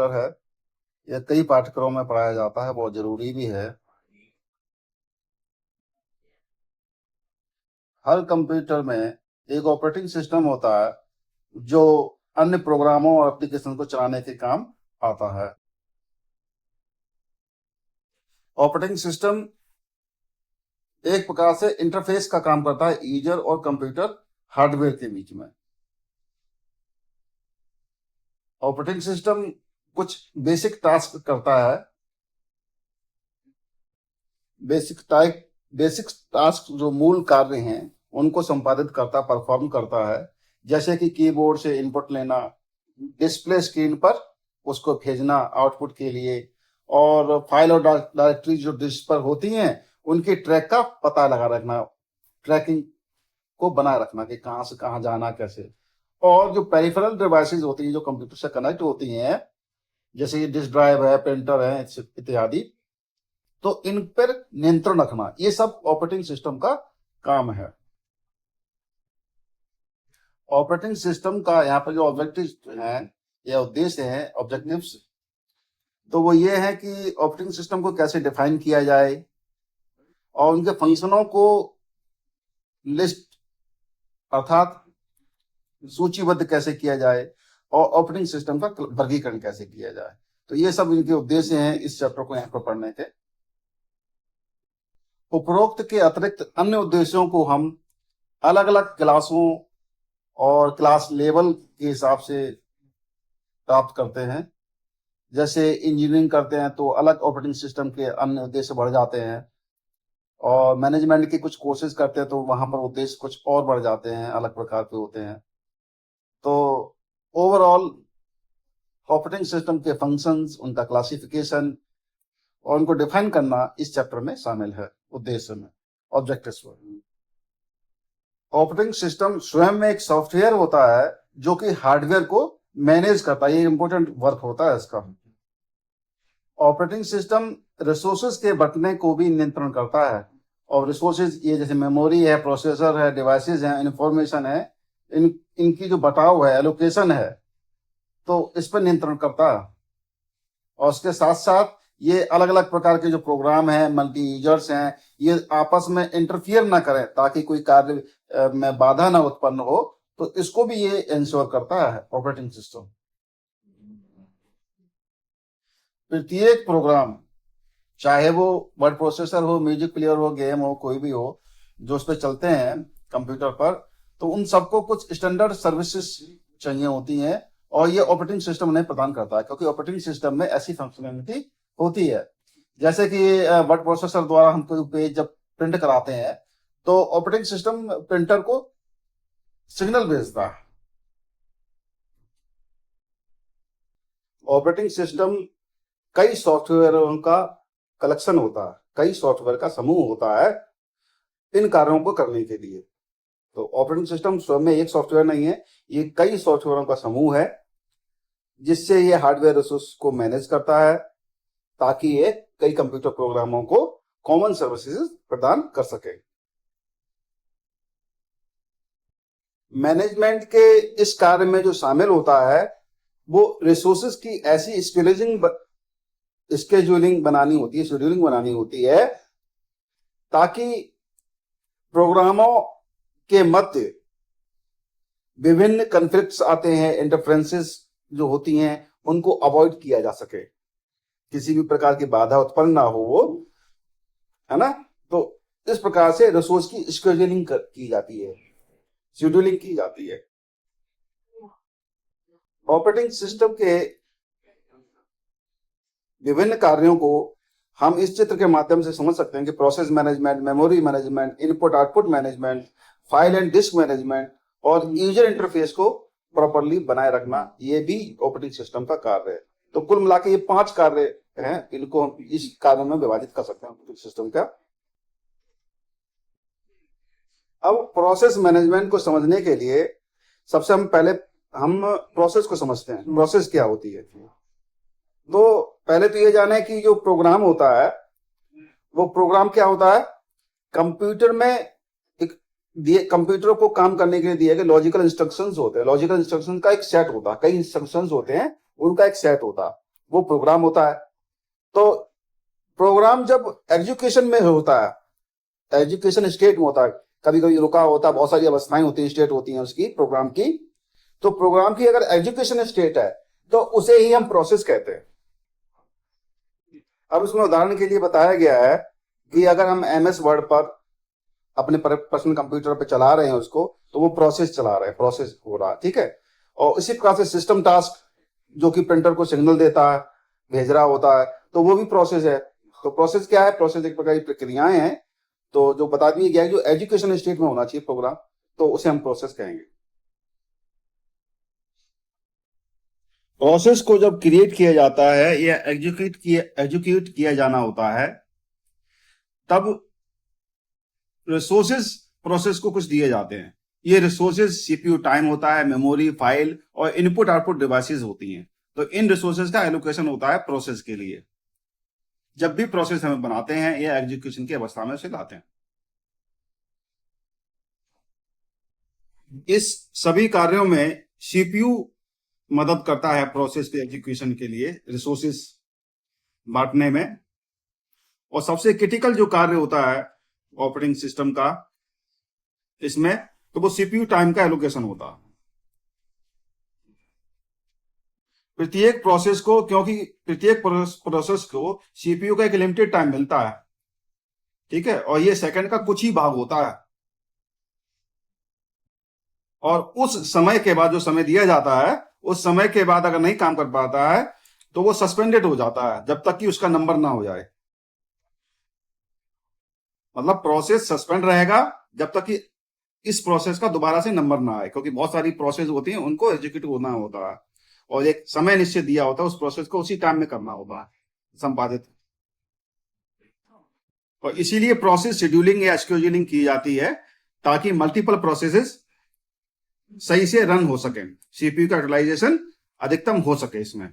Chapter है। यह कई पाठ्यक्रमों में पढ़ाया जाता है, बहुत जरूरी भी है। हर कंप्यूटर में एक ऑपरेटिंग सिस्टम होता है जो अन्य प्रोग्रामों और एप्लीकेशन को चलाने के काम आता है। ऑपरेटिंग सिस्टम एक प्रकार से इंटरफेस का काम करता है यूजर और कंप्यूटर हार्डवेयर के बीच में। ऑपरेटिंग सिस्टम कुछ बेसिक टास्क करता है। बेसिक टास्क जो मूल कार्य हैं उनको संपादित करता, परफॉर्म करता है। जैसे कि कीबोर्ड से इनपुट लेना, डिस्प्ले स्क्रीन पर उसको भेजना आउटपुट के लिए, और फाइल और डायरेक्टरी जो डिस्क पर होती हैं उनकी ट्रैक का पता लगा रखना, ट्रैकिंग को बनाए रखना कि कहाँ से कहाँ जाना कैसे। और जो पेरिफेरल डिवाइसेस होती हैं जो कंप्यूटर से कनेक्ट होती हैं, जैसे डिस्क ड्राइव है, प्रिंटर है इत्यादि, तो इन पर नियंत्रण रखना, ये सब ऑपरेटिंग सिस्टम का काम है। ऑपरेटिंग सिस्टम का यहाँ पर जो ऑब्जेक्टिव है या उद्देश्य है, ऑब्जेक्टिव्स, तो वो ये है कि ऑपरेटिंग सिस्टम को कैसे डिफाइन किया जाए और उनके फंक्शनों को लिस्ट अर्थात सूचीबद्ध कैसे किया जाए और ऑपरेटिंग सिस्टम का वर्गीकरण कैसे किया जाए। तो ये सब इनके उद्देश्य हैं इस चैप्टर को यहाँ पर पढ़ने के। उपरोक्त के अतिरिक्त अन्य उद्देश्यों को हम अलग अलग क्लासों और क्लास लेवल के हिसाब से प्राप्त करते हैं। जैसे इंजीनियरिंग करते हैं तो अलग ऑपरेटिंग सिस्टम के अन्य उद्देश्य बढ़ जाते हैं, और मैनेजमेंट के कुछ कोर्सेज करते हैं तो वहां पर उद्देश्य कुछ और बढ़ जाते हैं, अलग प्रकार के होते हैं। तो ओवरऑल ऑपरेटिंग सिस्टम के फंक्शंस, उनका क्लासिफिकेशन और उनको डिफाइन करना इस चैप्टर में शामिल है उद्देश्य में, ऑब्जेक्टिव्स में। ऑपरेटिंग सिस्टम स्वयं में एक सॉफ्टवेयर होता है जो कि हार्डवेयर को मैनेज करता है, ये इंपॉर्टेंट वर्क होता है इसका। ऑपरेटिंग सिस्टम रिसोर्सेज के बंटने को भी नियंत्रण करता है, और रिसोर्सेज ये जैसे मेमोरी है, प्रोसेसर है, डिवाइसेस हैं, इंफॉर्मेशन है, इनकी जो बटाव है, एलोकेशन है, तो इस पर नियंत्रण करता है। और उसके साथ साथ ये अलग अलग प्रकार के जो प्रोग्राम हैं, मल्टी यूजर्स हैं, ये आपस में इंटरफियर ना करें ताकि कोई कार्य में बाधा ना उत्पन्न हो, तो इसको भी ये इंश्योर करता है ऑपरेटिंग सिस्टम। प्रत्येक प्रोग्राम, चाहे वो वर्ड प्रोसेसर हो, म्यूजिक प्लेयर हो, गेम हो, कोई भी हो, जो उस पर चलते हैं कंप्यूटर पर, तो उन सबको कुछ स्टैंडर्ड सर्विसेज चाहिए होती हैं, और ये ऑपरेटिंग सिस्टम उन्हें प्रदान करता है, क्योंकि ऑपरेटिंग सिस्टम में ऐसी फंक्शनैलिटी होती है। जैसे कि वर्ड प्रोसेसर द्वारा हम कोई पेज जब प्रिंट कराते हैं तो ऑपरेटिंग सिस्टम प्रिंटर को सिग्नल भेजता है। ऑपरेटिंग सिस्टम कई सॉफ्टवेयरों का कलेक्शन होता है, कई सॉफ्टवेयर का समूह होता है इन कार्यों को करने के लिए। तो ऑपरेटिंग सिस्टम स्वयं में एक सॉफ्टवेयर नहीं है, ये कई सॉफ्टवेयरों का समूह है, जिससे ये हार्डवेयर रिसोर्स को मैनेज करता है ताकि ये कई कंप्यूटर प्रोग्रामों को कॉमन सर्विसेज प्रदान कर सके। मैनेजमेंट के इस कार्य में जो शामिल होता है वो रिसोर्सेज की ऐसी शेड्यूलिंग बनानी होती है ताकि प्रोग्रामों के मध्य विभिन्न कॉन्फ्लिक्ट्स आते हैं, इंटरफ्रेंसेस जो होती हैं, उनको अवॉइड किया जा सके, किसी भी प्रकार की बाधा उत्पन्न ना हो, वो है ना। तो इस प्रकार से रिसोर्स की शेड्यूलिंग की जाती है, शेड्यूलिंग की जाती है। ऑपरेटिंग सिस्टम के विभिन्न कार्यों को हम इस चित्र के माध्यम से समझ सकते हैं कि process management, memory management, input output management, file and disc management और यूजर इंटरफेस को प्रॉपरली बनाए रखना, ये भी ऑपरेटिंग सिस्टम का कार्य है। तो कुल मिला के ये 5 कार्य हैं, इनको हम इस कार्य में विभाजित कर सकते हैं ऑपरेटिंग सिस्टम का। अब प्रोसेस मैनेजमेंट को समझने के लिए सबसे पहले हम प्रोसेस को समझते हैं, प्रोसेस क्या होती है। तो पहले तो ये जाने कि जो प्रोग्राम होता है वो प्रोग्राम क्या होता है। कंप्यूटर में एक कंप्यूटर को काम करने के लिए दिए गए लॉजिकल इंस्ट्रक्शंस होते हैं। लॉजिकल इंस्ट्रक्शंस का एक सेट होता है, कई इंस्ट्रक्शंस होते हैं, उनका एक सेट होता है। वो प्रोग्राम होता है। तो प्रोग्राम जब एजुकेशन में होता है, एजुकेशन स्टेट में होता है, कभी कभी रुका होता है, बहुत सारी अवस्थाएं होती हैं, स्टेट होती हैं उसकी प्रोग्राम की। तो प्रोग्राम की अगर एजुकेशन स्टेट है तो उसे ही हम प्रोसेस कहते हैं। अब इसमें उदाहरण के लिए बताया गया है कि अगर हम MS वर्ड पर अपने पर्सनल कंप्यूटर पे चला रहे हैं उसको, तो वो प्रोसेस चला रहे हैं, प्रोसेस हो रहा है, ठीक है। और इसी प्रकार से सिस्टम टास्क जो कि प्रिंटर को सिग्नल देता है, भेज रहा होता है, तो वो भी प्रोसेस है। तो प्रोसेस क्या है? प्रोसेस एक प्रकार की प्रक्रियाएं हैं। तो जो बता दिया गया है, जो एजुकेशन स्टेट में होना चाहिए प्रोग्राम, तो उसे हम प्रोसेस कहेंगे। प्रोसेस को जब क्रिएट किया जाता है या एजुकेट किया जाना होता है, तब रिसोर्सेज प्रोसेस को कुछ दिए जाते हैं। ये रिसोर्सेज CPU टाइम होता है, मेमोरी, फाइल और इनपुट आउटपुट डिवाइसेस होती हैं। तो इन रिसोर्सेज का एलोकेशन होता है प्रोसेस के लिए। जब भी प्रोसेस हम बनाते हैं या एग्जीक्यूशन की अवस्था में उसे लाते हैं। इस सभी कार्यों में CPU मदद करता है प्रोसेस के एग्जीक्यूशन के लिए, रिसोर्सेज बांटने में। और सबसे क्रिटिकल जो कार्य होता है ऑपरेटिंग सिस्टम का इसमें, तो वो CPU टाइम का एलोकेशन होता है। प्रत्येक प्रोसेस को, क्योंकि प्रत्येक प्रोसेस को CPU का एक लिमिटेड टाइम मिलता है, ठीक है, और ये सेकंड का कुछ ही भाग होता है। और उस समय के बाद, जो समय दिया जाता है, उस समय के बाद अगर नहीं काम कर पाता है तो वो सस्पेंडेड हो जाता है जब तक कि उसका नंबर ना हो जाए। मतलब प्रोसेस सस्पेंड रहेगा जब तक कि इस प्रोसेस का दोबारा से नंबर ना आए, क्योंकि बहुत सारी प्रोसेस होती हैं, उनको एग्जीक्यूट होना होता है और एक समय निश्चित दिया होता है, उस प्रोसेस को उसी टाइम में करना होता है, संपादित। और इसीलिए प्रोसेस शेड्यूलिंग या शेड्यूलिंग की जाती है ताकि मल्टीपल प्रोसेसेस सही से रन हो सके, CPU का यूटिलाइजेशन अधिकतम हो सके इसमें।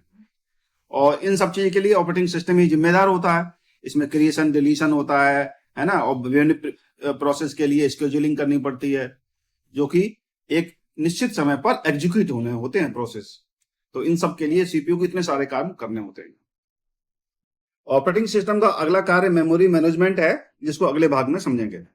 और इन सब चीज के लिए ऑपरेटिंग सिस्टम ही जिम्मेदार होता है। इसमें क्रिएशन, डिलीशन होता है ना, और विभिन्न प्रोसेस के लिए शेड्यूलिंग करनी पड़ती है, जो कि एक निश्चित समय पर एग्जीक्यूट होने होते हैं प्रोसेस। तो इन सब के लिए CPU को इतने सारे काम करने होते हैं। ऑपरेटिंग सिस्टम का अगला कार्य मेमोरी मैनेजमेंट है, जिसको अगले भाग में समझेंगे।